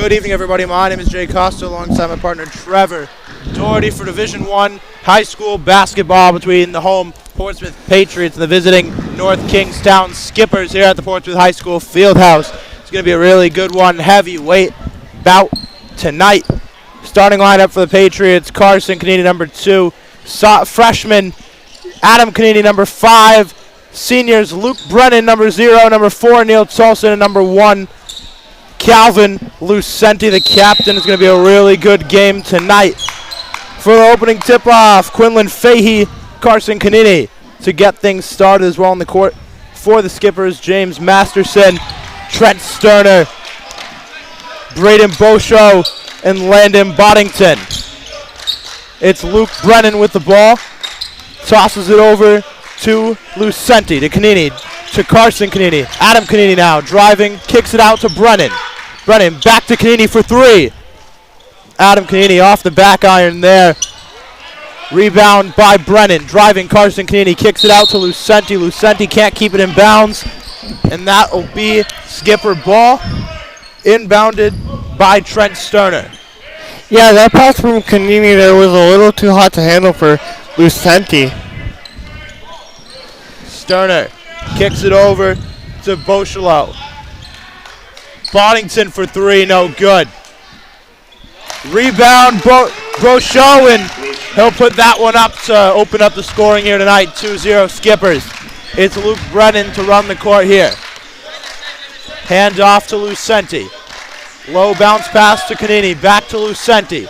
Good evening, everybody. My name is Jay Costa, alongside my partner Trevor Doherty for Division I high school basketball between the home Portsmouth Patriots and the visiting North Kingstown Skippers here at the Portsmouth High School Fieldhouse. It's going to be a really good one, heavyweight bout tonight. Starting lineup for the Patriots: Carson Canini, number 2, freshman Adam Canini, number 5, seniors Luke Brennan, number 0, number 4 Neil Tolson, and number 1 Calvin Lucenti, the captain. Is going to be a really good game tonight. For the opening tip-off, Quinlan Fahey, Carson Canini. To get things started as well on the court for the Skippers, James Masterson, Trent Sterner, Braden Bosho, and Landon Boddington. It's Luke Brennan with the ball. Tosses it over to Lucenti, to Canini, to Carson Canini. Adam Canini now driving, kicks it out to Brennan. Brennan back to Canini for 3. Adam Canini off the back iron there. Rebound by Brennan. Driving Carson Canini, kicks it out to Lucenti. Lucenti can't keep it in bounds, and that will be Skipper ball. Inbounded by Trent Sterner. Yeah, that pass from Canini there was a little too hot to handle for Lucenti. Sterner kicks it over to Boschelo. Boddington for 3, no good. Rebound, Brosho, and he'll put that one up to open up the scoring here tonight. 2-0 Skippers. It's Luke Brennan to run the court here. Hand off to Lucenti. Low bounce pass to Canini. Back to Lucenti.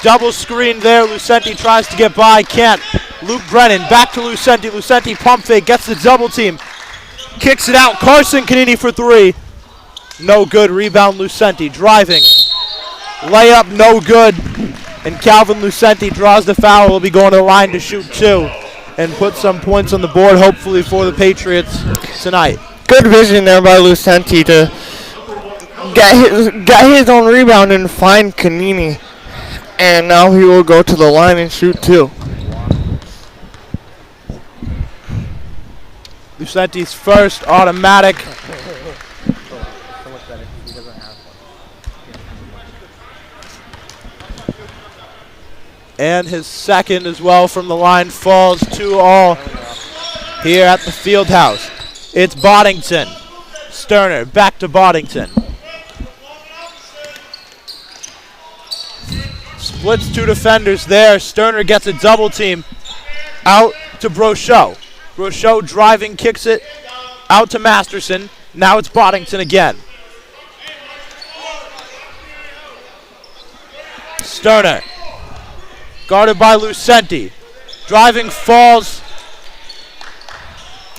Double screen there. Lucenti tries to get by. Can't. Luke Brennan back to Lucenti. Lucenti pump fake. Gets the double team. Kicks it out. Carson Canini for 3. No good. Rebound Lucenti. Driving. Layup no good. And Calvin Lucenti draws the foul. Will be going to the line to shoot 2 and put some points on the board, hopefully for the Patriots tonight. Good vision there by Lucenti to get his own rebound and find Canini. And now he will go to the line and shoot 2. Lucenti's first automatic. And his second as well from the line falls 2-all here at the Fieldhouse. It's Boddington. Sterner back to Boddington. Splits 2 defenders there. Sterner gets a double team out to Brosho. Brosho driving, kicks it out to Masterson. Now it's Boddington again. Sterner. Guarded by Lucenti. Driving, falls.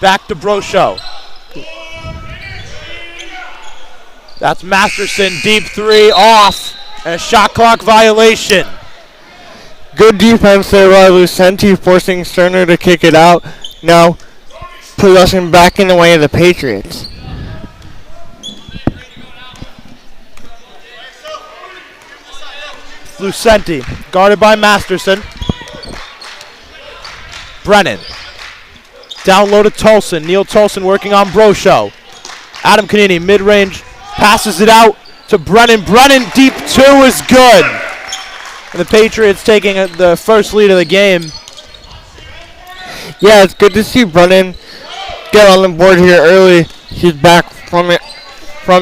Back to Brosho. That's Masterson, deep 3, off. And a shot clock violation. Good defense there by Lucenti, forcing Sterner to kick it out. Now possession back in the way of the Patriots. Lucenti, guarded by Masterson. Brennan. Down low to Tolson. Neil Tolson working on Brosho. Adam Canini, mid-range, passes it out to Brennan. Brennan, deep 2 is good. And the Patriots taking the first lead of the game. Yeah, it's good to see Brennan get on the board here early. He's back from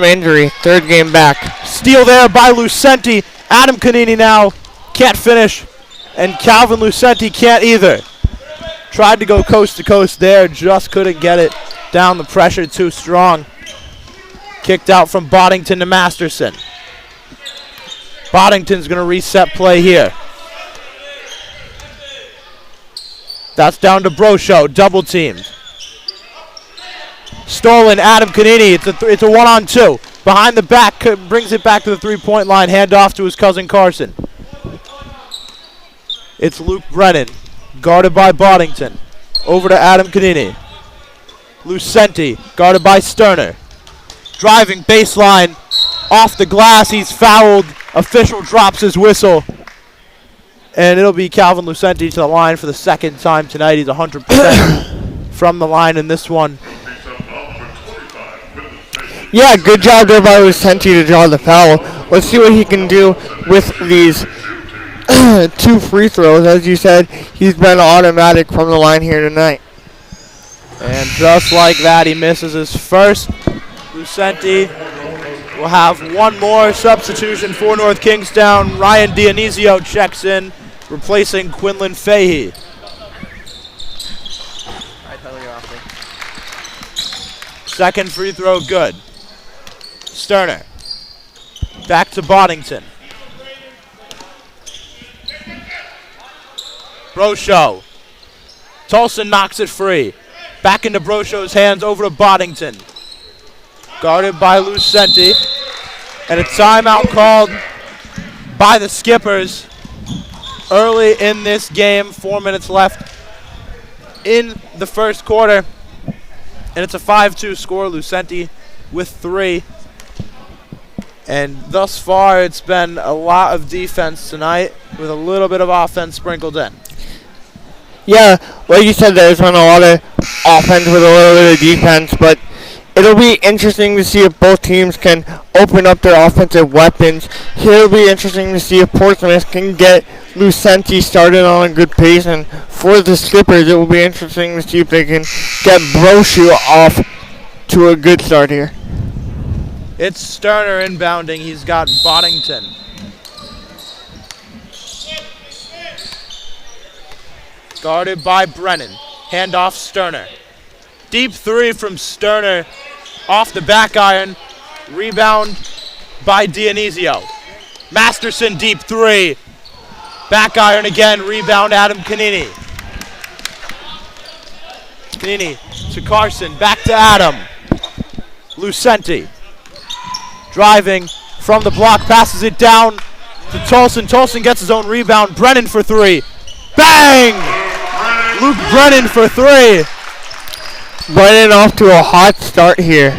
injury. 3rd game back. Steal there by Lucenti. Adam Canini now can't finish, and Calvin Lucenti can't either. Tried to go coast to coast there, just couldn't get it down. The pressure too strong. Kicked out from Boddington to Masterson. Boddington's going to reset play here. That's down to Brosho, double teamed. Stolen, Adam Canini. It's a 1-on-2. Behind the back, brings it back to the 3-point line. Hand off to his cousin Carson. It's Luke Brennan, guarded by Boddington. Over to Adam Canini. Lucenti, guarded by Sterner. Driving baseline, off the glass. He's fouled. Official drops his whistle. And it'll be Calvin Lucenti to the line for the 2nd time tonight. He's 100% from the line in this one. Yeah, good job there by Lucenti to draw the foul. Let's see what he can do with these two free throws. As you said, he's been automatic from the line here tonight. And just like that, he misses his first. Lucenti will have one more substitution for North Kingstown. Ryan Dionisio checks in, replacing Quinlan Fahey. Second free throw good. Sterner. Back to Boddington. Brosho. Tolson knocks it free. Back into Brosho's hands, over to Boddington. Guarded by Lucenti. And a timeout called by the Skippers early in this game. 4 minutes left in the first quarter. And it's a 5-2 score. Lucenti with 3. And thus far, it's been a lot of defense tonight with a little bit of offense sprinkled in. Yeah, like you said, there's been a lot of offense with a little bit of defense, but it'll be interesting to see if both teams can open up their offensive weapons. It'll be interesting to see if Portsmouth can get Lucenti started on a good pace, and for the Skippers, it will be interesting to see if they can get Brochu off to a good start here. It's Sterner inbounding. He's got Boddington. Guarded by Brennan. Handoff Sterner. Deep three from Sterner off the back iron. Rebound by Dionisio. Masterson deep three. Back iron again. Rebound Adam Canini. Canini to Carson. Back to Adam. Lucenti. Driving from the block. Passes it down to Tolson. Tolson gets his own rebound. Brennan for three. Bang! Luke Brennan for three. Brennan off to a hot start here.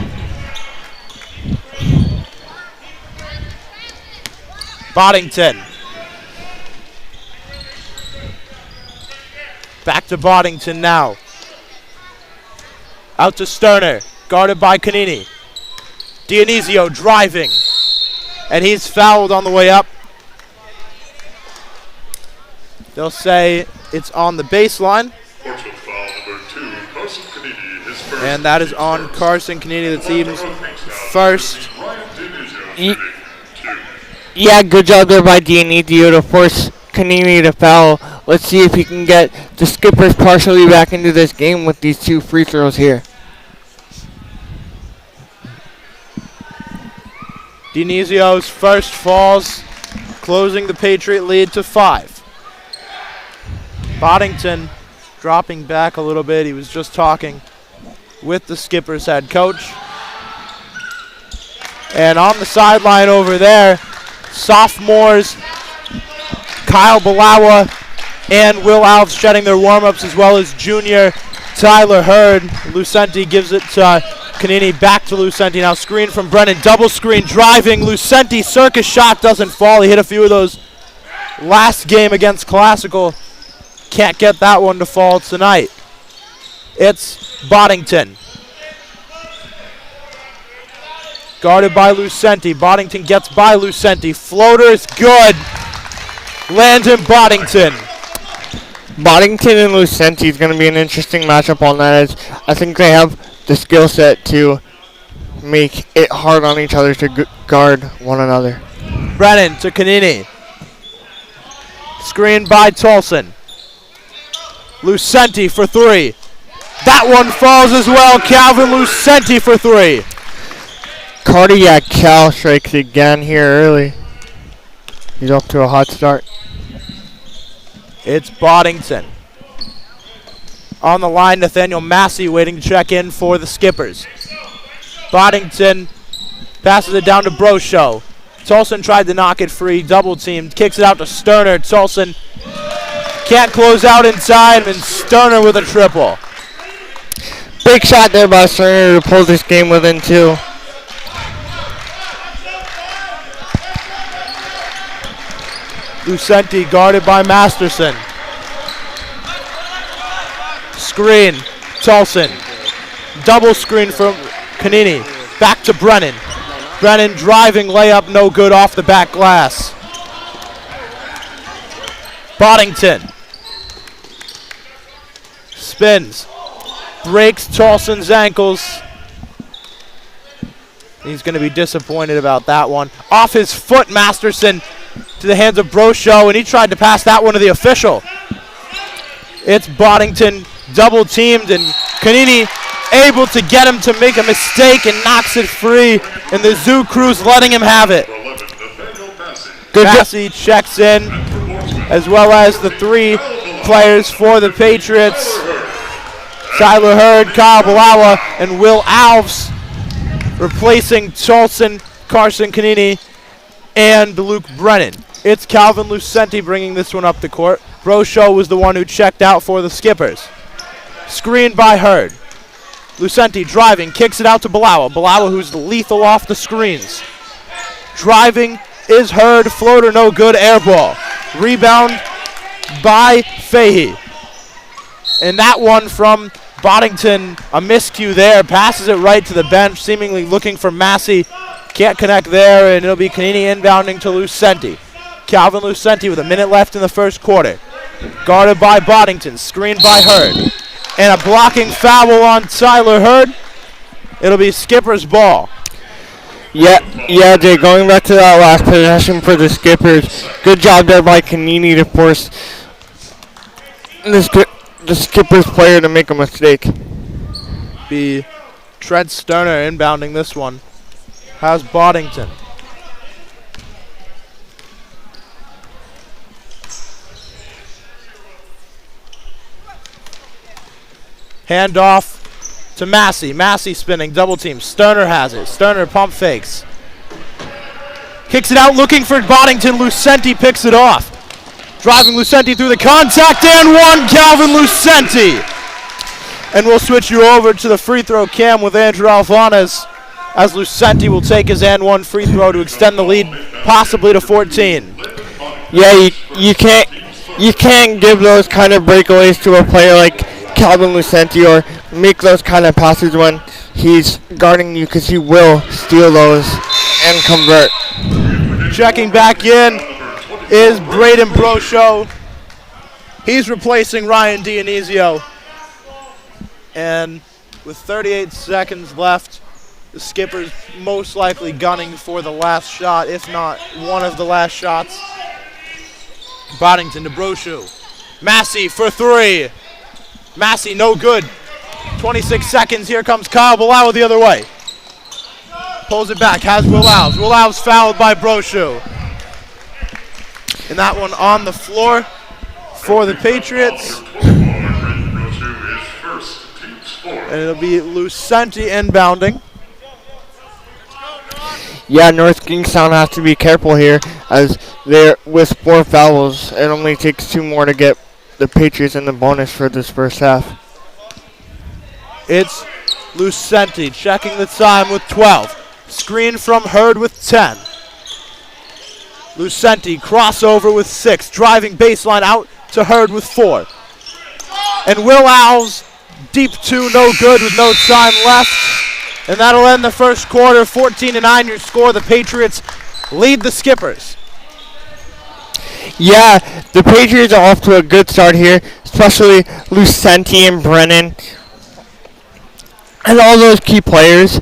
Boddington. Back to Boddington now. Out to Sterner. Guarded by Canini. Dionisio driving. And he's fouled on the way up. They'll say it's on the baseline. And that is on Carson Canini, the team's first. Yeah, good job there by Dionisio to force Canini to foul. Let's see if he can get the Skippers partially back into this game with these two free throws here. Dionisio's first falls, closing the Patriot lead to 5. Boddington dropping back a little bit. He was just talking with the Skippers head coach. And on the sideline over there, sophomores Kyle Balawa and Will Alves shedding their warm-ups, as well as junior Tyler Hurd. Lucenti gives it to Canini, back to Lucenti. Now screen from Brennan, double screen, driving. Lucenti, circus shot doesn't fall. He hit a few of those last game against Classical. Can't get that one to fall tonight. It's Boddington. Guarded by Lucenti. Boddington gets by Lucenti. Floater is good. Landon Boddington. Boddington and Lucenti is going to be an interesting matchup on that, as I think they have the skill set to make it hard on each other to guard one another. Brennan to Canini. Screened by Tolson. Lucenti for three. That one falls as well. Calvin Lucenti for three. Cardiac Cal strikes again here early. He's off to a hot start. It's Boddington. On the line, Nathaniel Massey waiting to check in for the Skippers. Boddington passes it down to Brosho. Tolson tried to knock it free, double teamed, kicks it out to Sterner. Tolson can't close out in time, and Sterner with a triple. Big shot there by Sterner to pull this game within 2. Lucenti guarded by Masterson. Screen, Tolson. Double screen from Canini. Back to Brennan. Brennan driving layup, no good off the back glass. Boddington spins, breaks Tolson's ankles. He's going to be disappointed about that one. Off his foot, Masterson to the hands of Brosho, and he tried to pass that one to the official. It's Boddington double teamed, and Kanini able to get him to make a mistake and knocks it free, and the Zoo Crew's letting him have it. Massey checks in, as well as the three players for the Patriots. Tyler Hurd, Kyle Balawa, and Will Alves replacing Tolson, Carson Kanini, and Luke Brennan. It's Calvin Lucenti bringing this one up the court. Brosho was the one who checked out for the Skippers. Screened by Hurd. Lucenti driving, kicks it out to Balawa. Balawa, who's lethal off the screens. Driving is Hurd, floater no good, air ball. Rebound by Fahey. And that one from Boddington, a miscue there, passes it right to the bench, seemingly looking for Massey. Can't connect there, and it'll be Kanini inbounding to Lucenti. Calvin Lucenti with a minute left in the first quarter. Guarded by Boddington, screened by Hurd. And a blocking foul on Tyler Hurd. It'll be Skipper's ball. Yeah, Jay, going back to that last possession for the Skippers. Good job there by Kanini to force the Skippers player to make a mistake. Be Trent Sterner inbounding this one. How's Boddington? Handoff to Massey. Massey spinning, double team. Sterner has it. Sterner pump fakes. Kicks it out, looking for Boddington. Lucenti picks it off. Driving Lucenti through the contact, and one, Calvin Lucenti. And we'll switch you over to the free throw cam with Andrew Alvanas, as Lucenti will take his and one free throw to extend the lead possibly to 14. Yeah, you can't give those kind of breakaways to a player like Calvin Lucenti, or make those kind of passes when he's guarding you, because he will steal those and convert. Checking back in is Braden Brosho. He's replacing Ryan Dionisio. And with 38 seconds left, the Skippers most likely gunning for the last shot, if not one of the last shots. Boddington to Brosho. Massey for three. Massey no good. 26 seconds. Here comes Kyle Balawa the other way. Pulls it back. Has Will Alves. Will Alves fouled by Brosho. And that one on the floor for the Patriots. And it'll be Lucenti inbounding. Yeah, North Kingstown has to be careful here, as they're with 4 fouls. It only takes 2 more to get the Patriots in the bonus for this first half. It's Lucenti checking the time with 12. Screen from Hurd with 10. Lucenti crossover with 6. Driving baseline out to Hurd with 4. And Will Alves deep 2, no good with no time left. And that'll end the first quarter. 14-9 your score. The Patriots lead the Skippers. Yeah, the Patriots are off to a good start here, especially Lucenti and Brennan and all those key players.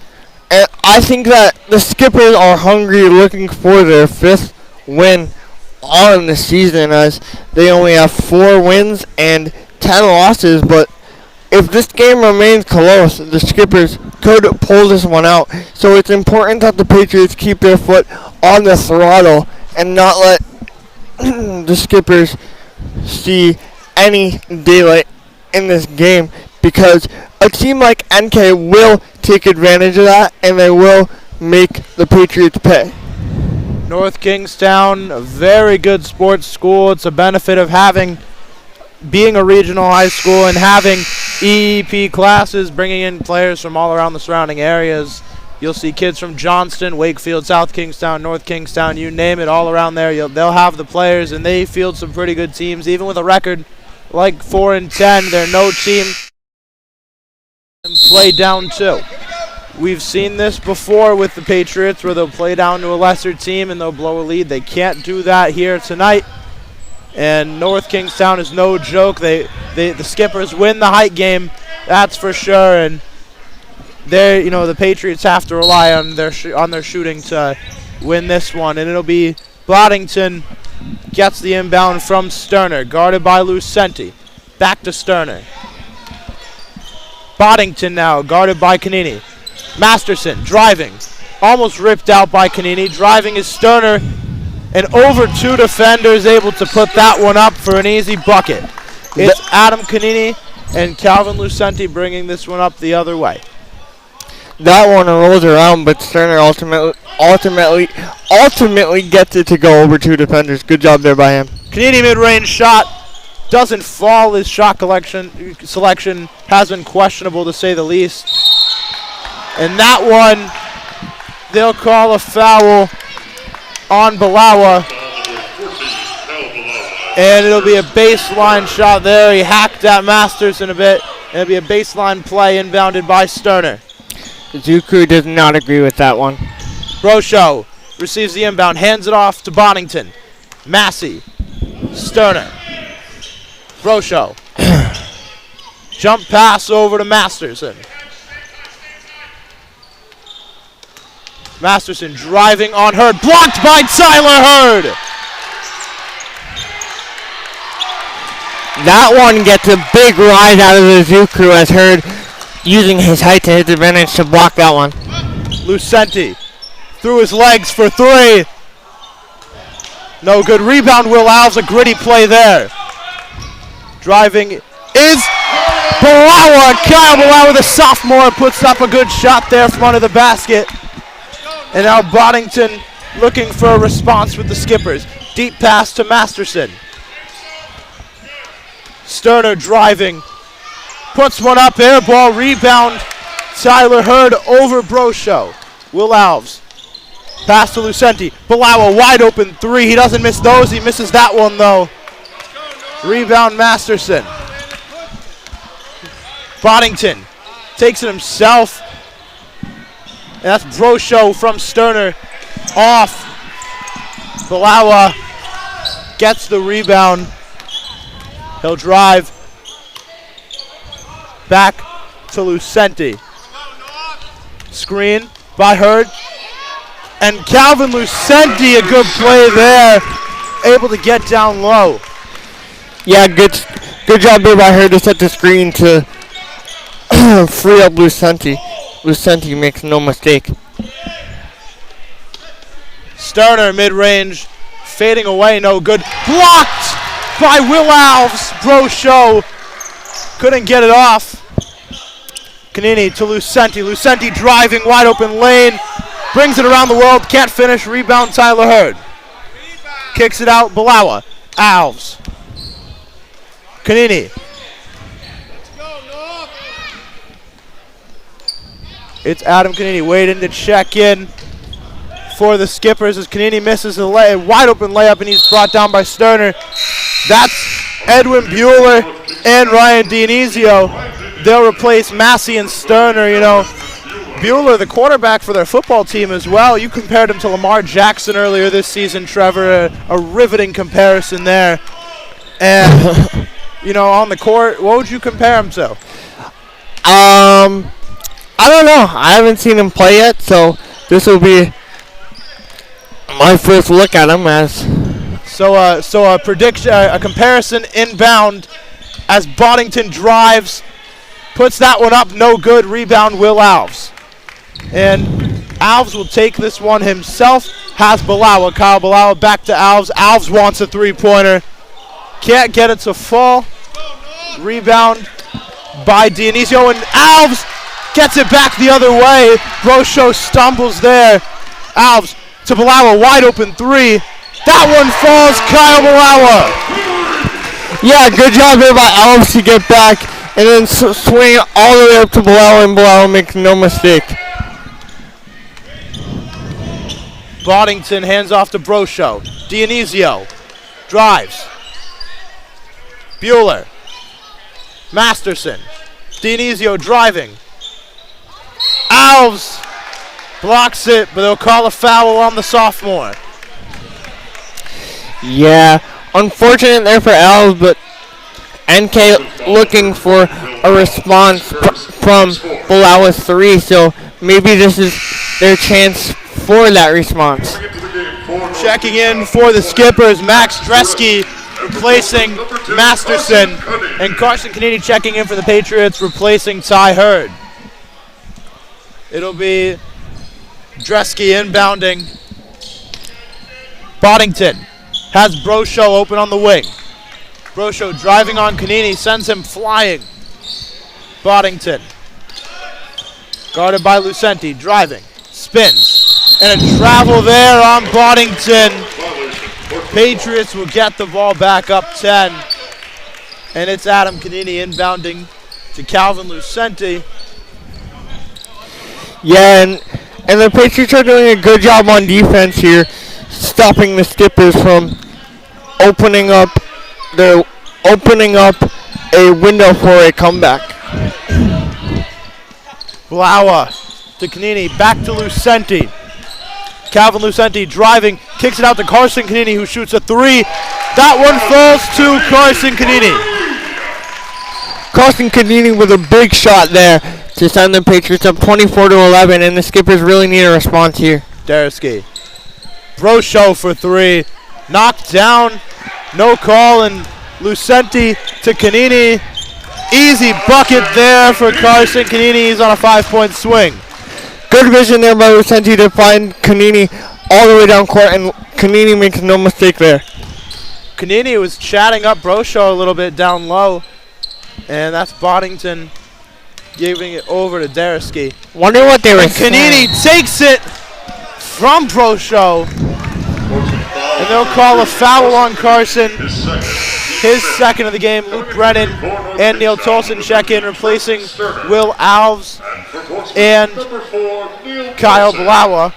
And I think that the Skippers are hungry, looking for their 5th win on the season, as they only have 4 wins and 10 losses. But if this game remains close, the Skippers could pull this one out. So it's important that the Patriots keep their foot on the throttle and not let the Skippers see any daylight in this game, because a team like NK will take advantage of that, and they will make the Patriots pay. North Kingstown, a very good sports school. It's a benefit of being a regional high school and having EEP classes, bringing in players from all around the surrounding areas. You'll see kids from Johnston, Wakefield, South Kingstown, North Kingstown, you name it, all around there. They'll have the players, and they field some pretty good teams. Even with a record like 4-10, they're no team and play down 2. We've seen this before with the Patriots where they'll play down to a lesser team and they'll blow a lead. They can't do that here tonight. And North Kingstown is no joke. The Skippers win the height game, that's for sure. And the Patriots have to rely on their shooting to win this one. And it'll be Boddington gets the inbound from Sterner, guarded by Lucenti. Back to Sterner. Boddington now, guarded by Canini. Masterson driving, almost ripped out by Canini. Driving is Sterner, and over two defenders able to put that one up for an easy bucket. It's Adam Canini and Calvin Lucenti bringing this one up the other way. That one rolls around, but Sterner ultimately gets it to go over two defenders. Good job there by him. Canini mid-range shot doesn't fall. His shot selection has been questionable to say the least. And that one, they'll call a foul on Balawa. And it'll be a baseline shot there. He hacked at Masterson a bit. And it'll be a baseline play inbounded by Sterner. Zuku does not agree with that one. Rocho receives the inbound, hands it off to Boddington. Massey, Sterner, Rocho. Jump pass over to Masterson. Masterson driving on Hurd, blocked by Tyler Hurd. That one gets a big rise out of the Zuku as Hurd using his height to his advantage to block that one. Lucenti through his legs for three. No good. Rebound, Will Alves. A gritty play there. Driving is Balawa. Kyle Balawa, the sophomore, puts up a good shot there from under the basket. And now Boddington looking for a response with the Skippers. Deep pass to Masterson. Sterner driving. Puts one up, air ball, rebound. Tyler Hurd over Brosho. Will Alves. Pass to Lucenti. Balawa, wide open three. He doesn't miss those. He misses that one, though. Rebound, Masterson. Boddington takes it himself. And that's Brosho from Sterner. Off. Balawa gets the rebound. He'll drive. Back to Lucenti. Screen by Hurd. And Calvin Lucenti, a good play there. Able to get down low. Yeah, good job there by Hurd to set the screen to free up Lucenti. Lucenti makes no mistake. Sterner mid-range, fading away, no good. Blocked by Will Alves. Brosho couldn't get it off. Canini to Lucenti. Lucenti driving, wide open lane. Brings it around the world, can't finish. Rebound, Tyler Hurd. Kicks it out, Balawa. Alves. Canini. It's Adam Canini waiting to check in for the Skippers as Canini misses a wide open layup, and he's brought down by Sterner. That's Edwin Bueller and Ryan Dionisio. They'll replace Massey and Sterner. You know, Bueller, the quarterback for their football team as well. You compared him to Lamar Jackson earlier this season, Trevor. A riveting comparison there. And, you know, on the court, what would you compare him to? I don't know. I haven't seen him play yet, so this will be my first look at him. So a prediction, a comparison inbound as Boddington drives, puts that one up, no good. Rebound, Will Alves, and Alves will take this one himself. Has Balawa, Kyle Balawa back to Alves. Alves wants a three-pointer, can't get it to fall. Rebound by Dionisio, and Alves gets it back the other way. Brosho stumbles there. Alves to Balawa, wide open three. That one falls, Kyle Balawa. Yeah, good job there by Alves to get back and then swing all the way up to Balawa, and Balawa makes no mistake. Boddington hands off to Brosho. Dionisio drives. Bueller. Masterson. Dionisio driving. Alves blocks it, but they'll call a foul on the sophomore. Yeah, unfortunate there for Alves, but NK looking for a response from Bulawa's 3, so maybe this is their chance for that response. Checking in for the Skippers, Max Dresky replacing Masterson, and Carson Canini checking in for the Patriots, replacing Ty Hurd. It'll be Dresky inbounding. Boddington has Brosho open on the wing. Brosho driving on Canini, sends him flying. Boddington, guarded by Lucenti, driving, spins, and a travel there on Boddington. Patriots will get the ball back up 10, and it's Adam Canini inbounding to Calvin Lucenti. Yeah, and the Patriots are doing a good job on defense here, stopping the Skippers from opening up a window for a comeback. Blaua to Canini, back to Lucenti. Calvin Lucenti driving, kicks it out to Carson Canini, who shoots a 3. That one falls to Carson Canini. Carson Canini with a big shot there to send the Patriots up 24-11, and the Skippers really need a response here. Dareski. Brosho for 3. Knocked down. No call, and Lucenti to Canini. Easy bucket there for Carson Canini. He's on a 5-point swing. Good vision there by Lucenti to find Canini all the way down court, and Canini makes no mistake there. Canini was chatting up Brosho a little bit down low, and that's Boddington giving it over to Dareski. Wonder what they were saying. Canini takes it from Brosho, and they'll call a foul on Carson. His second of the game. Luke Brennan and Neil Tolson check in, replacing Will Alves and Kyle Blaua.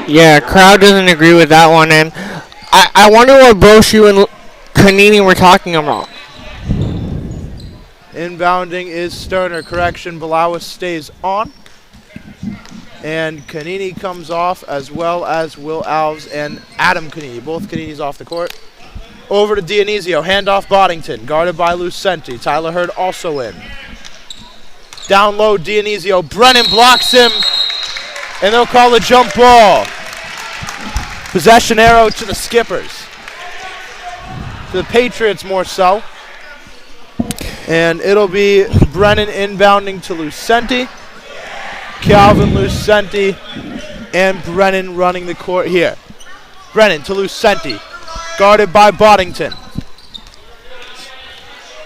Yeah, crowd doesn't agree with that one, and I wonder what Broshu and Canini were talking about. Inbounding is Sterner. Correction, Blaua stays on. And Canini comes off, as well as Will Alves and Adam Canini. Both Caninis off the court. Over to Dionisio, handoff Boddington, guarded by Lucenti. Tyler Hurd also in. Down low, Dionisio. Brennan blocks him, and they'll call a jump ball. Possession arrow to the Skippers. To the Patriots more so. And it'll be Brennan inbounding to Lucenti. Calvin Lucenti and Brennan running the court here. Brennan to Lucenti, guarded by Boddington.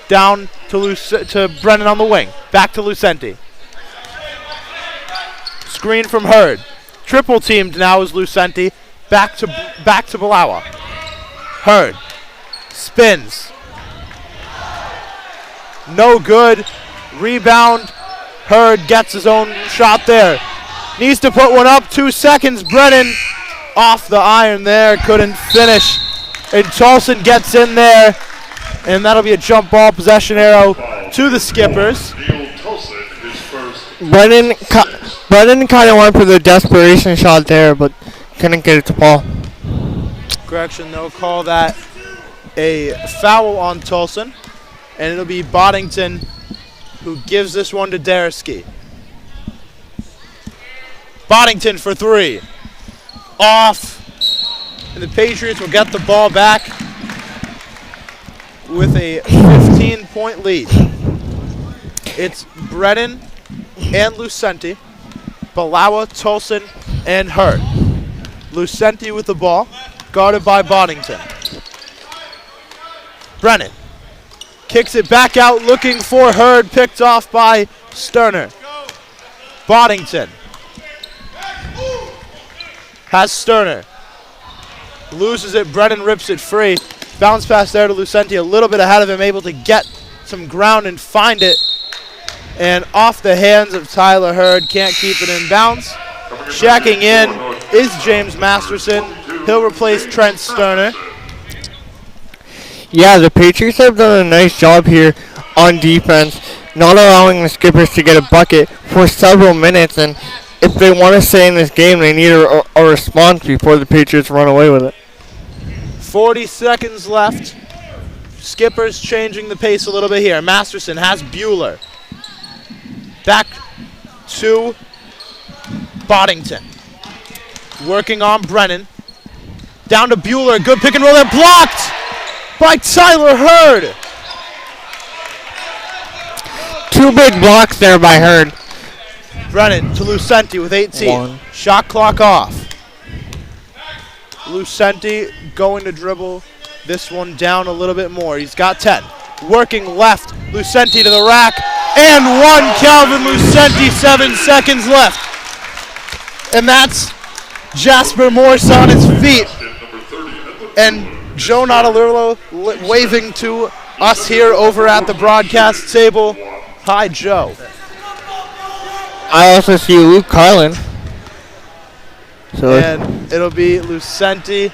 Down to Brennan on the wing. Back to Lucenti. Screen from Hurd. Triple teamed now is Lucenti. Back to Blaua. Hurd spins. No good. Rebound. Hurd gets his own shot there. Needs to put one up. 2 seconds. Brennan off the iron there. Couldn't finish. And Tolson gets in there. And that'll be a jump ball, possession arrow to the Skippers. Brennan kind of went for the desperation shot there, but couldn't get it to Paul. Correction, they'll call that a foul on Tolson. And it'll be Boddington who gives this one to Dareski. Boddington for 3. Off. And the Patriots will get the ball back with a 15-point lead. It's Brennan and Lucenti, Blaua, Tolson, and Hurd. Lucenti with the ball, guarded by Boddington. Brennan kicks it back out, looking for Hurd, picked off by Sterner. Boddington has Sterner. Loses it, Brennan rips it free. Bounce pass there to Lucenti, a little bit ahead of him, able to get some ground and find it. And off the hands of Tyler Hurd, can't keep it in bounds. Checking in is James Masterson. He'll replace Trent Sterner. Yeah, the Patriots have done a nice job here on defense. not allowing the Skippers to get a bucket for several minutes. And if they want to stay in this game, they need a response before the Patriots run away with it. 40 seconds left. Skippers changing the pace a little bit here. Masterson has Bueller. Back to Boddington. Working on Brennan. Down to Bueller. Good pick and roll there. Blocked by Tyler Hurd. 2 big blocks there by Hurd. Brennan to Lucenti with 18. 1. Shot clock off. Lucenti going to dribble this one down a little bit more. He's got 10. Working left. Lucenti to the rack. And 1. Calvin Lucenti. 7 seconds left. And that's Jasper Morse on his feet. And Joe Nautilillo waving to us here over at the broadcast table. Hi, Joe. I also see Luke Carlin. And it'll be Lucenti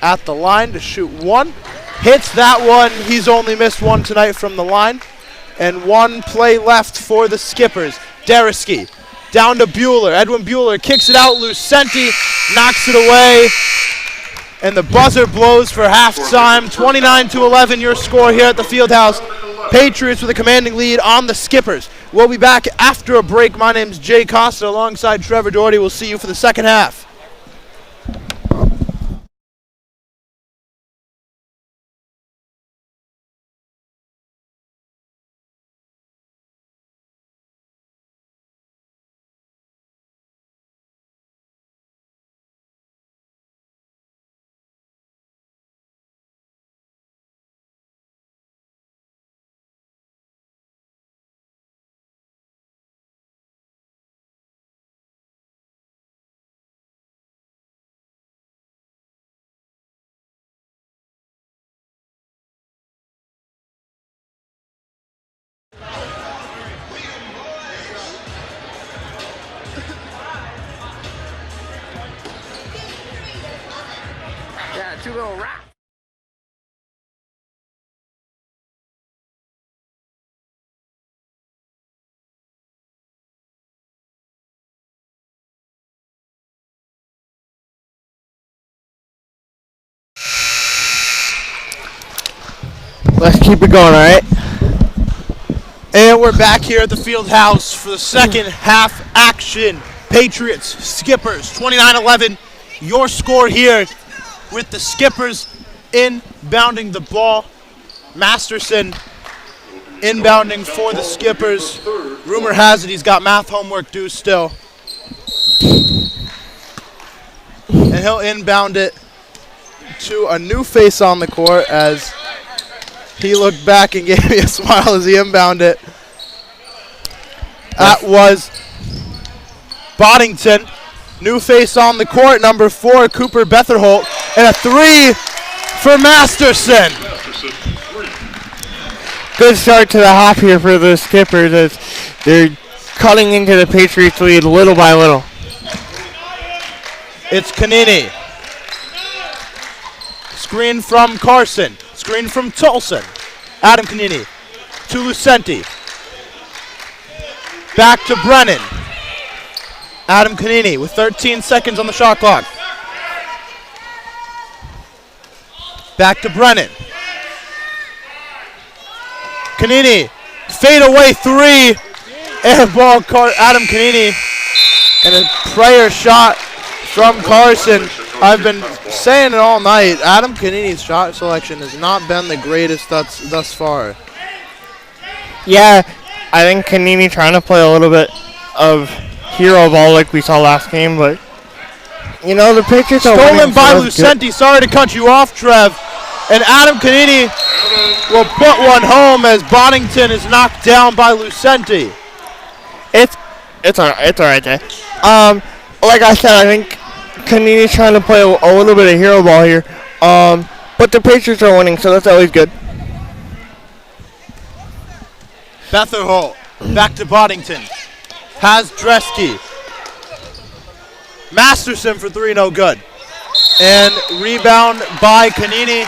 at the line to shoot 1. Hits that one. He's only missed 1 tonight from the line. And 1 play left for the Skippers. Deriski down to Bueller. Edwin Bueller kicks it out. Lucenti knocks it away. And the buzzer blows for halftime. 29-11 your score here at the Fieldhouse. Patriots with a commanding lead on the Skippers. We'll be back after a break. My name's Jay Costa alongside Trevor Doherty. We'll see you for the second half. Two little rocks. Let's keep it going, all right? And we're back here at the Fieldhouse for the second half action. Patriots, Skippers, 29-11. Your score here with the Skippers inbounding the ball. Masterson inbounding for the Skippers. Rumor has it he's got math homework due still. And he'll inbound it to a new face on the court as he looked back and gave me a smile as he inbounded it. That was Boddington. New face on the court, number 4, Cooper Betherholt. And a 3 for Masterson. Good start to the half here for the Skippers as they're cutting into the Patriots lead little by little. It's Kanini. Screen from Carson. Screen from Tolson. Adam Kanini to Lucenti. Back to Brennan. Adam Kanini with 13 seconds on the shot clock. Back to Brennan. Kanini, fade away 3. Air ball, Adam Kanini. And a prayer shot from Carson. I've been saying it all night. Adam Kanini's shot selection has not been the greatest thus far. Yeah, I think Kanini trying to play a little bit of hero ball like we saw last game, but you know the Patriots are stolen by so Lucenti. Sorry to cut you off, Trev. And Adam Kanini will put one home as Boddington is knocked down by Lucenti. It's all right there. Like I said, I think Kanini's trying to play a little bit of hero ball here. But the Patriots are winning, so that's always good. Betherholt back to Boddington. Has Dresky. Masterson for 3, no good. And rebound by Kanini.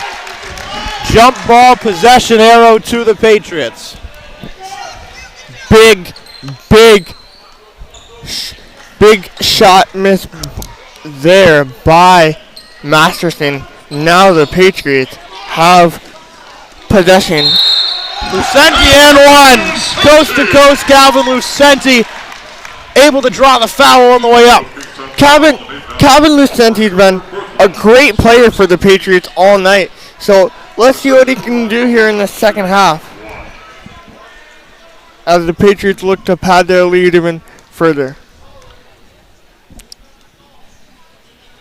Jump ball possession arrow to the Patriots. big, big, big shot missed there by Masterson. Now the Patriots have possession. Lucenti and one. Coast to coast, Calvin Lucenti able to draw the foul on the way up. Calvin Lucenti's been a great player for the Patriots all night. So let's see what he can do here in the second half, as the Patriots look to pad their lead even further.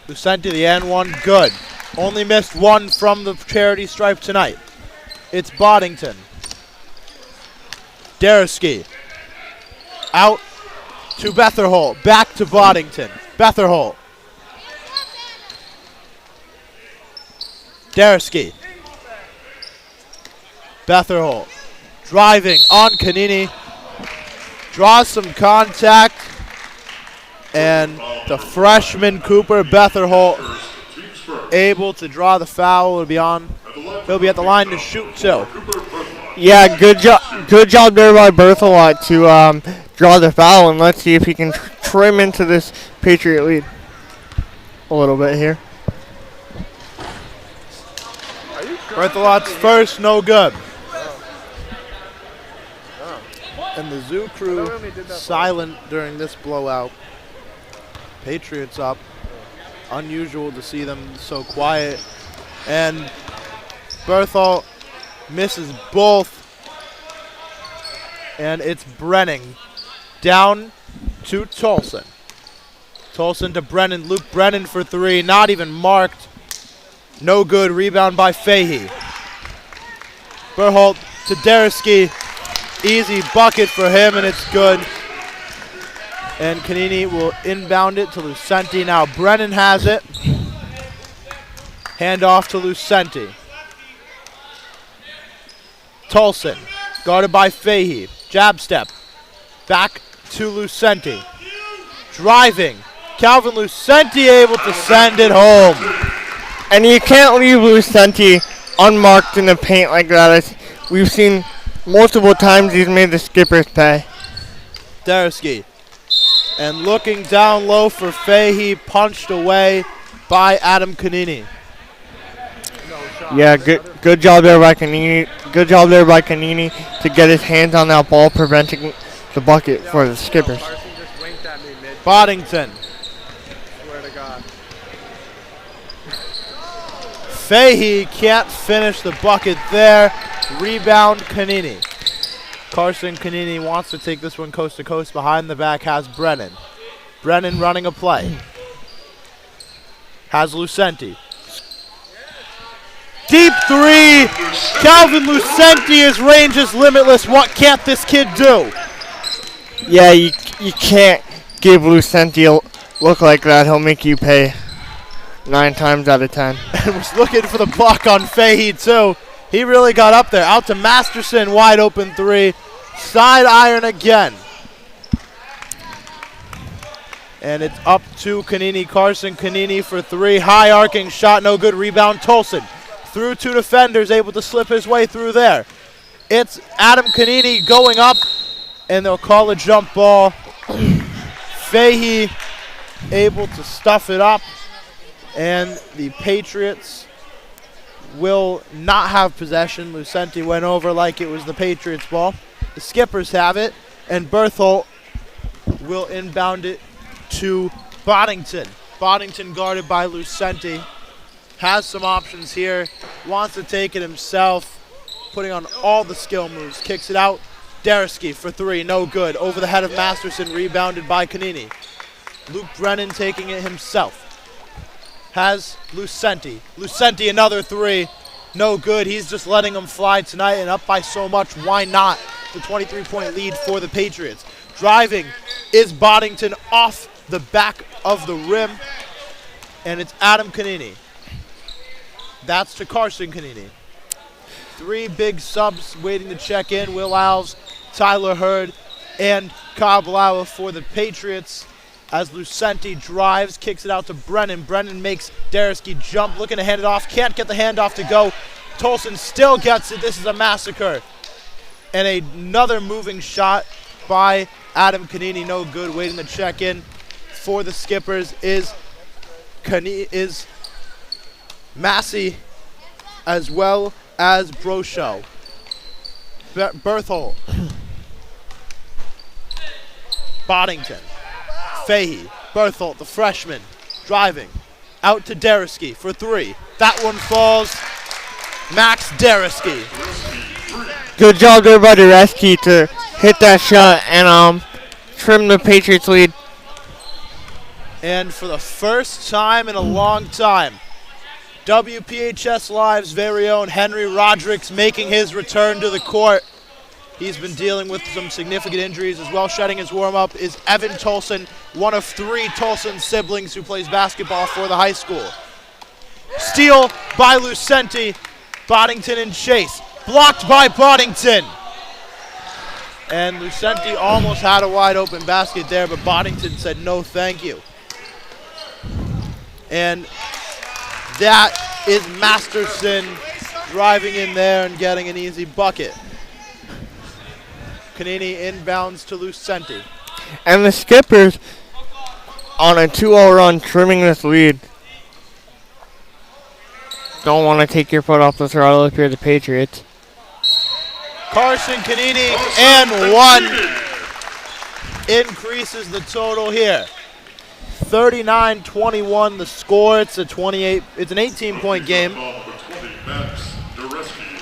Lucenti, the and one, good. Only missed one from the charity stripe tonight. It's Boddington. Deriski. Out to Betherholt. Back to Boddington. Betherholt. Deriski. Betherholt. Driving on Kanini. Draws some contact. And the freshman Cooper Betherholt able to draw the foul. He'll be at the line to shoot too. Yeah, good job there by Berthelot to draw the foul, and let's see if he can trim into this Patriot lead a little bit here. Berthelot's first, no good. And the Zoo crew silent during this blowout. Patriots up. Unusual to see them so quiet. And Berthold misses both. And it's Brenning down to Tolson. Tolson to Brennan. Luke Brennan for three. Not even marked. No good. Rebound by Fahey. Berthold to Deriski. Easy bucket for him, and it's good. And Kanini will inbound it to Lucenti. Now Brennan has it. Hand off to Lucenti. Tolson, guarded by Fahey. Jab step. Back to Lucenti. Driving. Calvin Lucenti able to send it home. And you can't leave Lucenti unmarked in the paint like that. As we've seen multiple times he's made the skippers pay. Deriski. And looking down low for Fahey, punched away by Adam Kanini. Yeah, good job there by Kanini. Good job there by Kanini to get his hands on that ball, preventing the bucket for the Skippers. Boddington. Swear to God. Fahey can't finish the bucket there. Rebound Kanini. Carson Kanini wants to take this one coast to coast. Behind the back has Brennan. Brennan running a play. Has Lucenti. Deep three. Calvin Lucenti, his range is limitless. What can't this kid do? Yeah, you can't give Lucenti a look like that. He'll make you pay 9 times out of 10. And was looking for the block on Fahey too. He really got up there. Out to Masterson, wide open three. Side iron again. And it's up to Kanini. Carson Kanini for three. High arcing shot, no good. Rebound Tolson. Through 2 defenders, able to slip his way through there. It's Adam Kanini going up, and they'll call a jump ball. Fahey able to stuff it up, and the Patriots will not have possession. Lucenti went over like it was the Patriots' ball. The Skippers have it, and Berthold will inbound it to Boddington. Boddington guarded by Lucenti. Has some options here. Wants to take it himself. Putting on all the skill moves. Kicks it out. Deriski for three. No good. Over the head of Masterson. Rebounded by Kanini. Luke Brennan taking it himself. Has Lucenti. Lucenti another three. No good. He's just letting them fly tonight, and up by so much. Why not? The 23-point lead for the Patriots. Driving is Boddington off the back of the rim, and it's Adam Kanini. That's to Carson Kanini. 3 big subs waiting to check in. Will Alves, Tyler Hurd, and Kyle Blau for the Patriots. As Lucenti drives, kicks it out to Brennan. Brennan makes Deriski jump, looking to hand it off. Can't get the handoff to go. Tolson still gets it. This is a massacre. And another moving shot by Adam Canini, no good. Waiting to check in for the Skippers is Massey as well as Brochel. Berthold. Boddington. Fahey. Berthold, the freshman, driving. Out to Derisky for 3. That one falls. Max Derisky. Good job there by Derisky to hit that shot and trim the Patriots lead. And for the first time in a long time, WPHS Live's very own Henry Rodrigues making his return to the court. He's been dealing with some significant injuries as well. Shutting his warm-up is Evan Tolson, one of 3 Tolson siblings who plays basketball for the high school. Steal by Lucenti. Boddington and Chase. Blocked by Boddington. And Lucenti almost had a wide open basket there, but Boddington said no thank you. And that is Masterson driving in there and getting an easy bucket. Canini inbounds to Lucenti. And the Skippers on a 2-0 run, trimming this lead. Don't want to take your foot off the throttle if you're the Patriots. Carson Canini and 1 increases the total here. 39-21 the score. It's an 18-point game.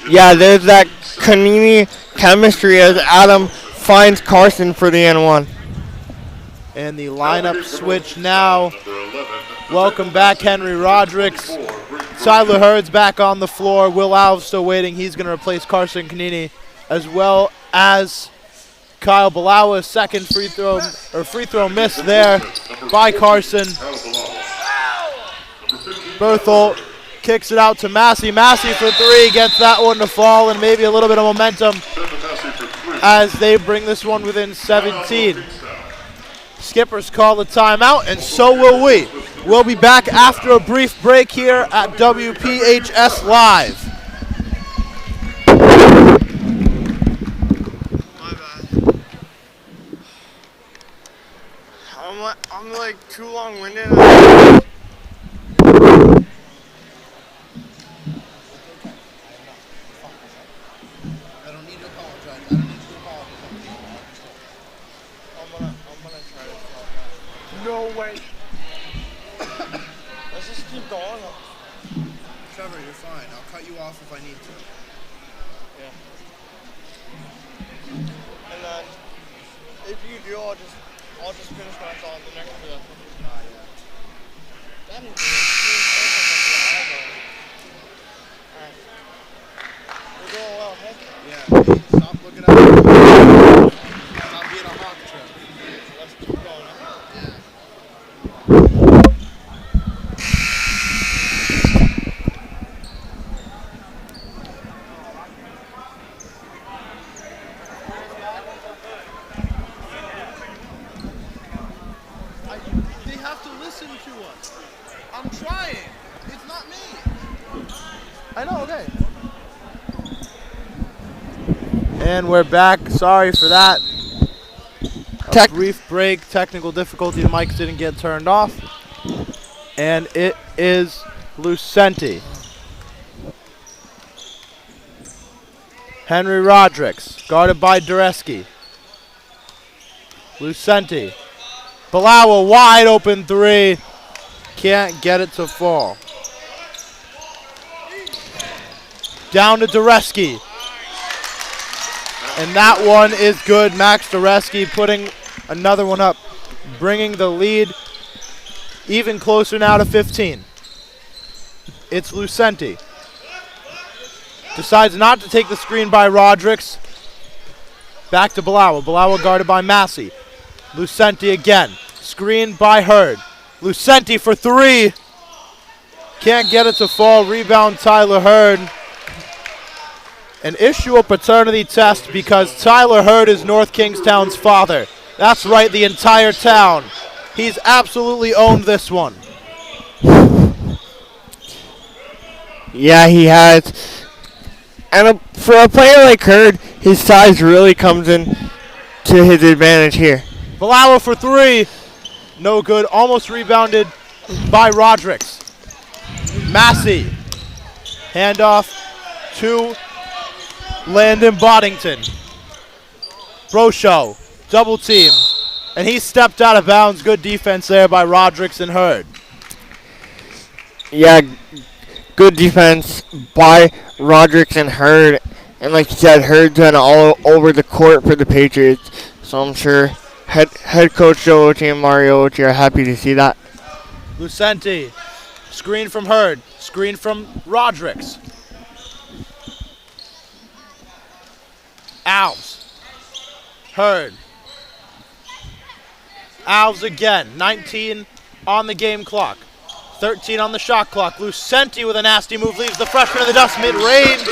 Yeah, there's that Canini chemistry as Adam finds Carson for the N1. And the lineup switch now. Welcome back, Henry Rodrigues. Tyler Hurd's back on the floor. Will Alves still waiting. He's going to replace Carson Canini, as well as Kyle Balawa. Second free throw miss there by Carson. Berthold kicks it out to Massey. Massey for 3, gets that one to fall, and maybe a little bit of momentum as they bring this one within 17. Skippers call the timeout, and so will we. We'll be back after a brief break here at WPHS Live. My bad. I'm like too long-winded. I don't need to apologize. I'm gonna try to stop that. No way. Let's just keep going. Trevor, you're fine. I'll cut you off if I need to. Yeah. And then if you do, I'll just finish my song the next video. That is Alright. We're doing well, hey? Yeah, hey, stop looking at me. Stop being a hawk, Trevor. Let's keep going. Yeah. They have to listen to us. I'm trying. It's not me. I know, okay. And we're back. Sorry for that. A brief break. Technical difficulty. The mics didn't get turned off. And it is Lucenti. Henry Rodrigues, guarded by Derisky. Lucenti. Balawa, wide open 3. Can't get it to fall. Down to Derisky. And that one is good. Max Derisky putting another one up, bringing the lead even closer now to 15. It's Lucenti. Decides not to take the screen by Rodrigues. Back to Balawa. Balawa guarded by Massey. Lucenti again. Screen by Hurd. Lucenti for 3. Can't get it to fall. Rebound Tyler Hurd. And issue a paternity test because Tyler Hurd is North Kingstown's father. That's right, the entire town. He's absolutely owned this one. Yeah, he has. And for a player like Hurd, his size really comes in to his advantage here. Balawa for three. No good. Almost rebounded by Rodricks. Massey. Handoff to Landon Boddington. Brosho. Double team. And he stepped out of bounds. Good defense there by Rodricks and Hurd. Yeah, good defense by Rodricks and Hurd. And like you said, Hurd's been all over the court for the Patriots. So I'm sure head coach Joe Ochi and Mario Ochi are happy to see that. Lucenti. Screen from Hurd. Screen from Rodricks. Alves. Hurd. Alves again. 19 on the game clock. 13 on the shot clock. Lucenti with a nasty move leaves the freshman in the dust. Mid-range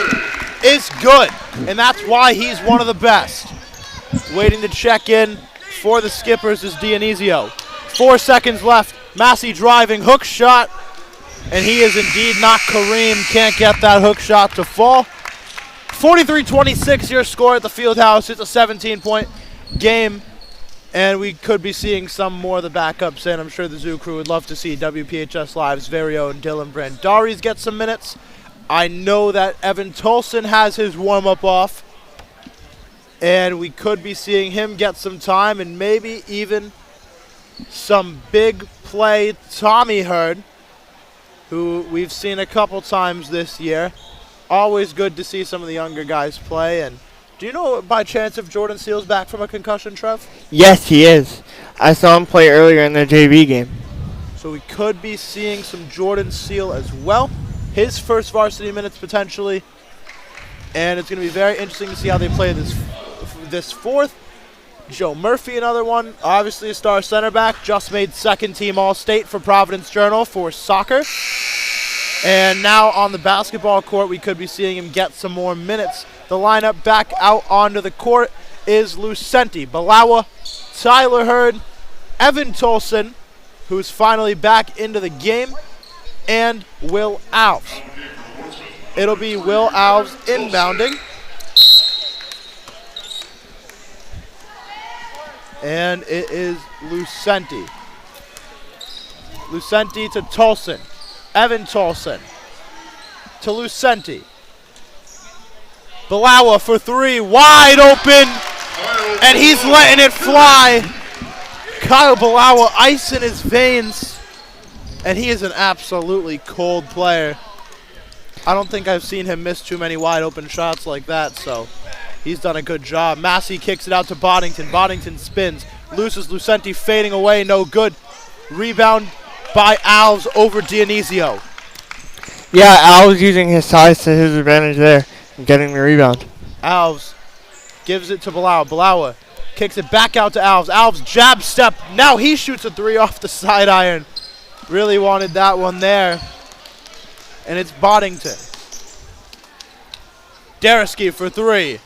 is good, and that's why he's one of the best. Waiting to check in for the Skippers is Dionisio. 4 seconds left. Massey driving. Hook shot, and he is indeed not Kareem. Can't get that hook shot to fall. 43-26 your score at the Fieldhouse. It's a 17-point game. And we could be seeing some more of the backups, and I'm sure the Zoo crew would love to see WPHS Live's very own Dylan Brandaris get some minutes. I know that Evan Tolson has his warm-up off, and we could be seeing him get some time and maybe even some big play Tommy Hurd, who we've seen a couple times this year. Always good to see some of the younger guys play. And do you know by chance if Jordan Seale's back from a concussion, Trev? Yes, he is. I saw him play earlier in the JV game. So we could be seeing some Jordan Seale as well. His first varsity minutes potentially. And it's going to be very interesting to see how they play this fourth. Joe Murphy, another one. Obviously a star center back. Just made second team All-State for Providence Journal for soccer. And now on the basketball court, we could be seeing him get some more minutes. The lineup back out onto the court is Lucenti, Balawa, Tyler Hurd, Evan Tolson, who's finally back into the game, and Will Alves. It'll be Will Alves inbounding. And it is Lucenti. Lucenti to Tolson. Evan Tolson to Lucenti. Balawa for three, wide open, and he's letting it fly. Kyle Balawa, ice in his veins, and he is an absolutely cold player. I don't think I've seen him miss too many wide open shots like that, so he's done a good job. Massey kicks it out to Boddington. Boddington spins, loses Lucenti, fading away, no good. Rebound by Alves over Dionisio. Yeah, Alves using his size to his advantage there and getting the rebound. Alves gives it to Balawa. Balawa kicks it back out to Alves. Alves jab step. Now he shoots a three off the side iron. Really wanted that one there. And it's Boddington. Deriski for three.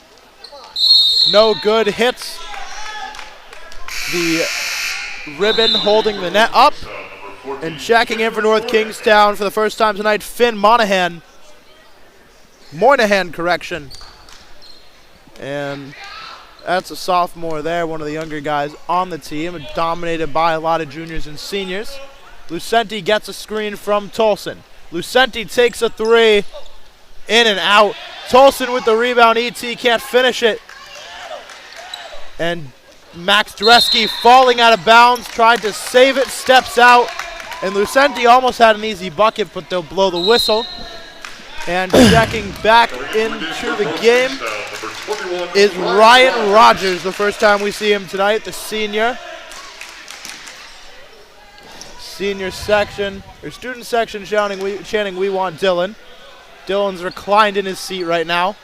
No good. Hits the ribbon holding the net up. And checking in for North Kingstown for the first time tonight, Finn Moynihan. Moynihan, correction. And that's a sophomore there, one of the younger guys on the team, dominated by a lot of juniors and seniors. Lucenti gets a screen from Tolson. Lucenti takes a three, in and out. Tolson with the rebound, ET can't finish it. And Max Dresky falling out of bounds, tried to save it, steps out. And Lucenti almost had an easy bucket, but they'll blow the whistle. And checking back into the game is Ryan Rogers, the first time we see him tonight, the senior. Senior section, or student section chanting, we want Dylan. Dylan's reclined in his seat right now.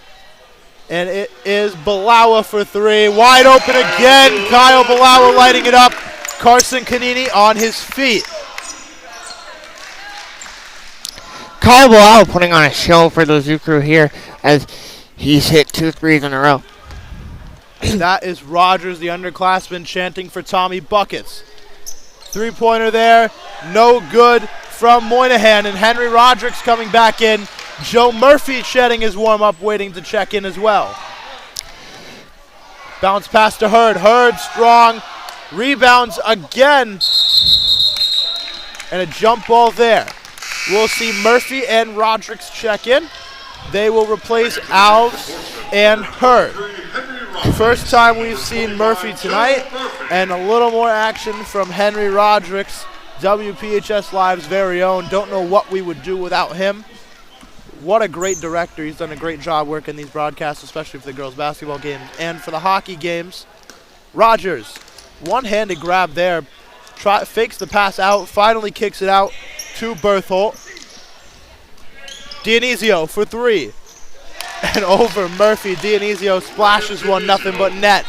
And it is Balawa for three. Wide open again. Kyle Balawa lighting it up. Carson Canini on his feet. Kyle Balawa putting on a show for the Zoo crew here as he's hit 2 threes in a row. That is Rogers, the underclassman, chanting for Tommy Buckets. Three-pointer there. No good from Moynihan. And Henry Rodricks coming back in. Joe Murphy shedding his warm-up, waiting to check in as well. Bounce pass to Hurd. Hurd strong. Rebounds again. And a jump ball there. We'll see Murphy and Rodricks check in. They will replace Alves and Hurd. First time we've seen Murphy tonight, and a little more action from Henry Rodricks, WPHS Live's very own. Don't know what we would do without him. What a great director. He's done a great job working these broadcasts, especially for the girls' basketball games and for the hockey games. Rogers, one-handed grab there. Fakes the pass out, finally kicks it out to Bertholt. Dionisio for three. And over Murphy. Dionisio splashes one, nothing but net.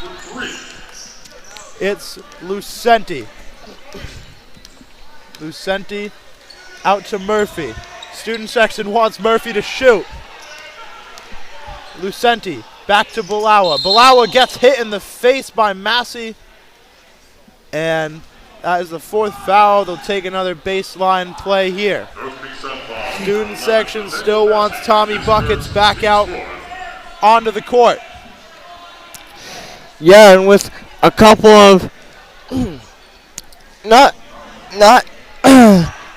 It's Lucenti. Lucenti out to Murphy. Student section wants Murphy to shoot. Lucenti back to Balawa. Balawa gets hit in the face by Massey. And that is the fourth foul. They'll take another baseline play here. Student section still wants Tommy Buckets back out onto the court. Yeah, and with a couple of not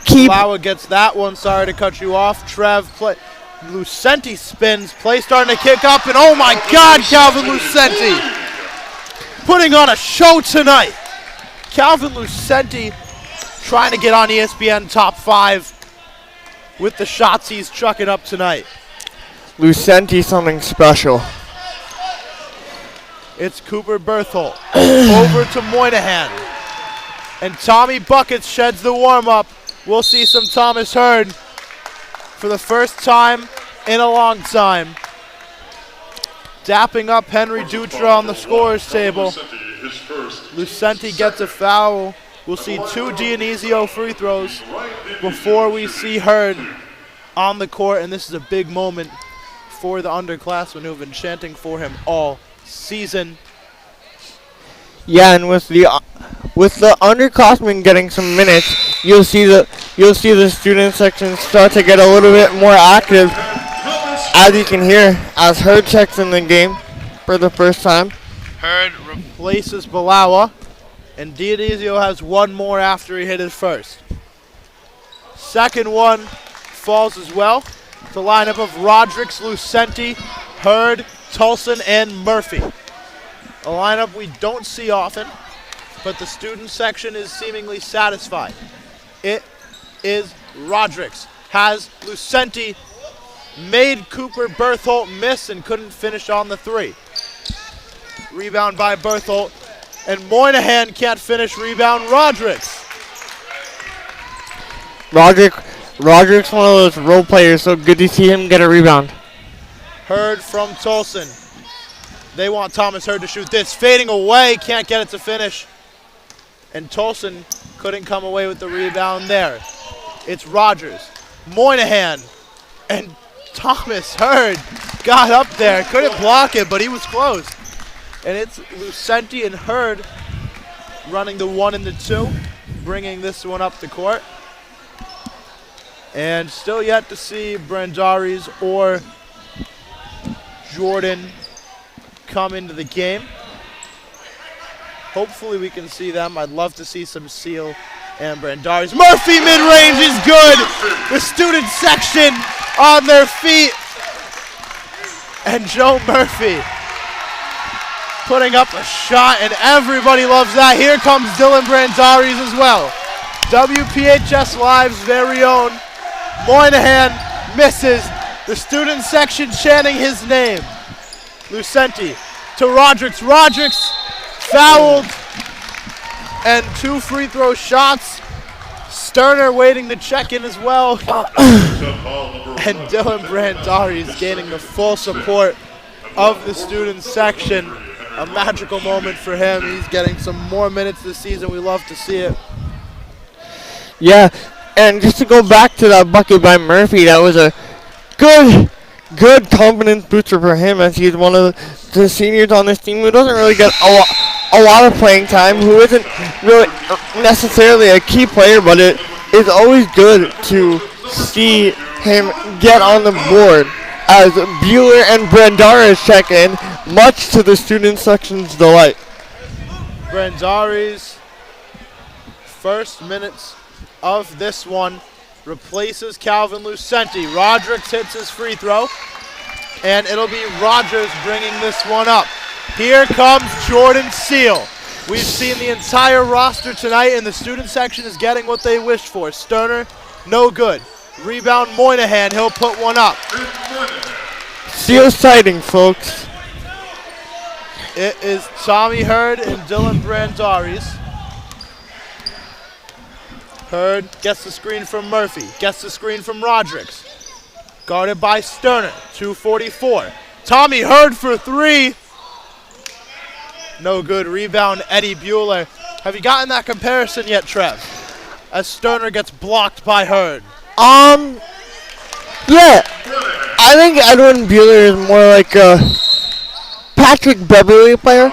keep. Balawa gets that one. Sorry to cut you off. Trev play. Lucenti spins. Play starting to kick up, and oh my God, Calvin Lucenti putting on a show tonight. Calvin Lucenti trying to get on ESPN top 5 with the shots he's chucking up tonight. Lucenti something special. It's Cooper Bertholt over to Moynihan. And Tommy Buckets sheds the warm-up. We'll see some Thomas Hurd for the first time in a long time. Dapping up Henry Dutra on the scorer's table. Lucenti gets a foul. We'll see two Dionisio free throws before we see Hurd on the court. And this is a big moment for the underclassmen who have been chanting for him all season. Yeah, and with the underclassmen getting some minutes, you'll see the student section start to get a little bit more active. As you can hear, as Hurd checks in the game for the first time. Hurd replaces Balawa, and Dionisio has one more after he hit his first. Second one falls as well. The lineup of Rodricks, Lucenti, Hurd, Tolson, and Murphy. A lineup we don't see often, but the student section is seemingly satisfied. It is Rodricks. Has Lucenti made Cooper Bertholt miss and couldn't finish on the three. Rebound by Bertholt, and Moynihan can't finish. Rebound Rodricks. Rodricks, one of those role players, so good to see him get a rebound. Hurd from Tolson. They want Thomas Hurd to shoot this. Fading away, can't get it to finish. And Tolson couldn't come away with the rebound there. It's Rogers, Moynihan, and Thomas Hurd got up there. Couldn't block it, but he was close. And it's Lucenti and Hurd running the 1 and the 2, bringing this one up the court. And still yet to see Brandaris or Jordan come into the game. Hopefully we can see them. I'd love to see some Seal and Brandaris. Murphy mid-range is good. The student section on their feet. And Joe Murphy putting up a shot, and everybody loves that. Here comes Dylan Brandaris as well. WPHS Live's very own. Moynihan misses. The student section chanting his name. Lucenti to Rodricks. Rodricks fouled, and 2 free throw shots. Sterner waiting to check in as well. And Dylan Brandaris gaining the full support of the student section. A magical moment for him. He's getting some more minutes this season. We love to see it. Yeah, and just to go back to that bucket by Murphy, that was a good confidence booster for him, as he's one of the seniors on this team who doesn't really get a lot of playing time, who isn't really necessarily a key player, but it is always good to see him get on the board as Bueller and Brandaris check in, much to the student section's delight. Brandari's first minutes of this one replaces Calvin Lucenti. Rodrigues hits his free throw, and it'll be Rogers bringing this one up. Here comes Jordan Seal. We've seen the entire roster tonight, and the student section is getting what they wished for. Sterner, no good. Rebound Moynihan, he'll put one up. Seal sighting, folks. It is Tommy Hurd and Dylan Brandaris. Hurd gets the screen from Murphy, gets the screen from Rodrigues. Guarded by Sterner, 2:44. Tommy Hurd for three. No good. Rebound, Eddie Bueller. Have you gotten that comparison yet, Trev? As Sterner gets blocked by Hurd. Yeah. I think Edwin Bueller is more like a Patrick Beverly player.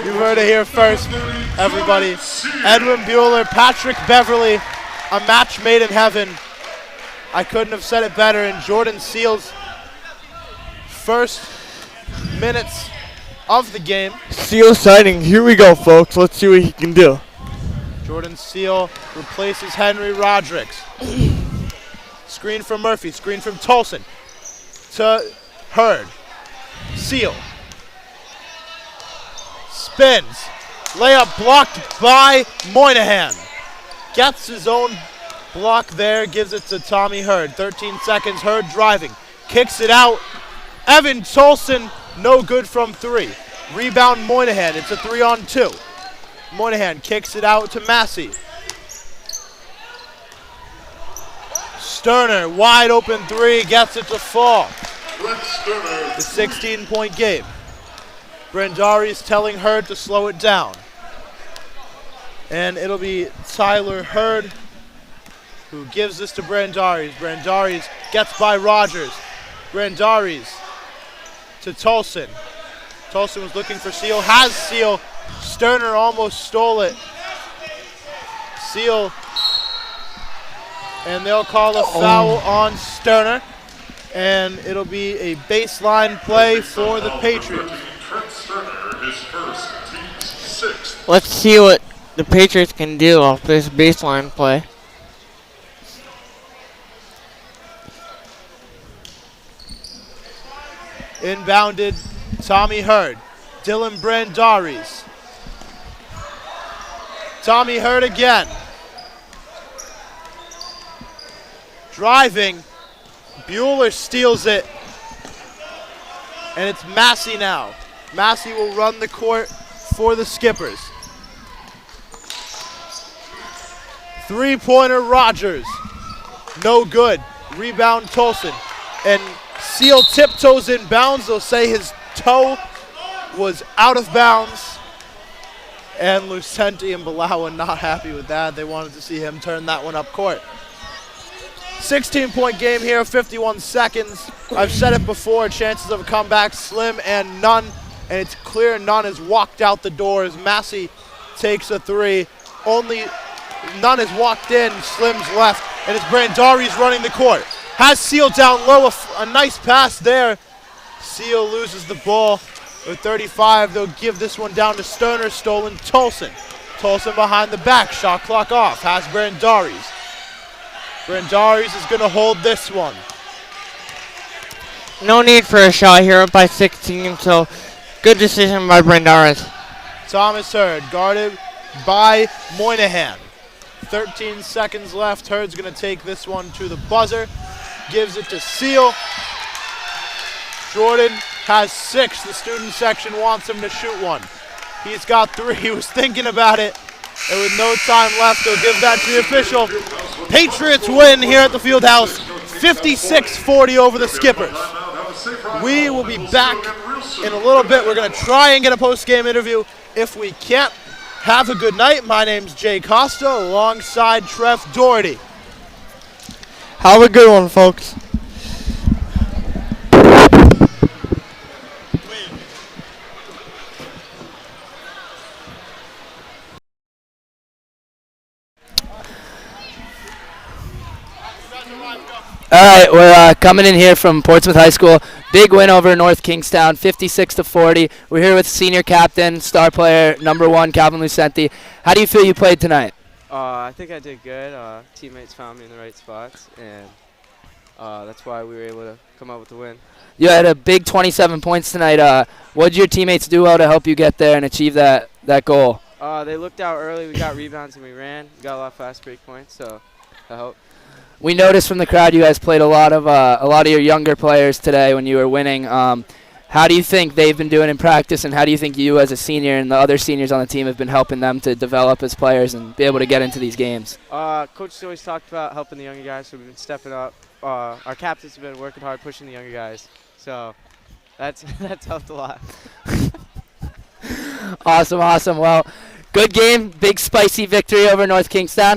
You heard it here first, everybody. Edwin Bueller, Patrick Beverly, a match made in heaven. I couldn't have said it better. And Jordan Seal's first minutes of the game. Seal sighting. Here we go, folks. Let's see what he can do. Jordan Seal replaces Henry Rodrigues. Screen from Murphy, screen from Tolson to Hurd. Seal. Spins. Layup blocked by Moynihan. Gets his own block there, gives it to Tommy Hurd. 13 seconds, Hurd driving. Kicks it out. Evan Tolson, no good from three. Rebound Moynihan, it's a 3-on-2. Moynihan kicks it out to Massey. Sterner, wide open three, gets it to fall. The 16-point game. Brandari's telling Hurd to slow it down. And it'll be Tyler Hurd who gives this to Brandari's. Brandari's gets by Rogers. Brandari's to Tolson. Tolson was looking for Seal, has Seal. Sterner almost stole it. Seal, and they'll call a foul on Sterner, and it'll be a baseline play for the Patriots. Let's see what the Patriots can do off this baseline play. Inbounded, Tommy Hurd. Dylan Brandari's. Tommy Hurd again. Driving. Bueller steals it. And it's Massey now. Massey will run the court for the Skippers. Three-pointer Rogers. No good. Rebound Tolson. And Seal tiptoes in bounds. They'll say his toe was out of bounds. And Lucenti and Balawa not happy with that. They wanted to see him turn that one up court. 16-point game here, 51 seconds. I've said it before, chances of a comeback slim and none. And it's clear none has walked out the door as Massey takes a three. Only none has walked in, Slim's left. And it's Brandari's running the court. Has Seal down low, a nice pass there. Seal loses the ball. With 35, they'll give this one down to Sterner, stolen Tolson. Tolson behind the back, shot clock off, has Brandari's. Brandari's is gonna hold this one. No need for a shot here, up by 16, so good decision by Brandari's. Thomas Hurd, guarded by Moynihan. 13 seconds left, Hurd's gonna take this one to the buzzer. Gives it to Seal. Jordan has 6. The student section wants him to shoot one. He's got 3. He was thinking about it. And with no time left, they'll give that to the official. Patriots win here at the Fieldhouse, 56-40 over the Skippers. We will be back in a little bit. We're going to try and get a post-game interview. If we can't, have a good night. My name's Jay Costa alongside Trev Doherty. Have a good one, folks. right, we're coming in here from Portsmouth High School. Big win over North Kingstown, 56-40. We're here with senior captain, star player, number 1, Calvin Lucenti. How do you feel you played tonight? I think I did good. Teammates found me in the right spots, and that's why we were able to come out with the win. You had a big 27 points tonight. What did your teammates do well to help you get there and achieve that goal? They looked out early. We got rebounds and we ran. We got a lot of fast break points, so that helped. We noticed from the crowd you guys played a lot of your younger players today when you were winning. How do you think they've been doing in practice, and how do you think you as a senior and the other seniors on the team have been helping them to develop as players and be able to get into these games? Coach always talked about helping the younger guys, so we've been stepping up. Our captains have been working hard, pushing the younger guys, so that's helped a lot. Awesome. Well, good game, big spicy victory over North Kingstown.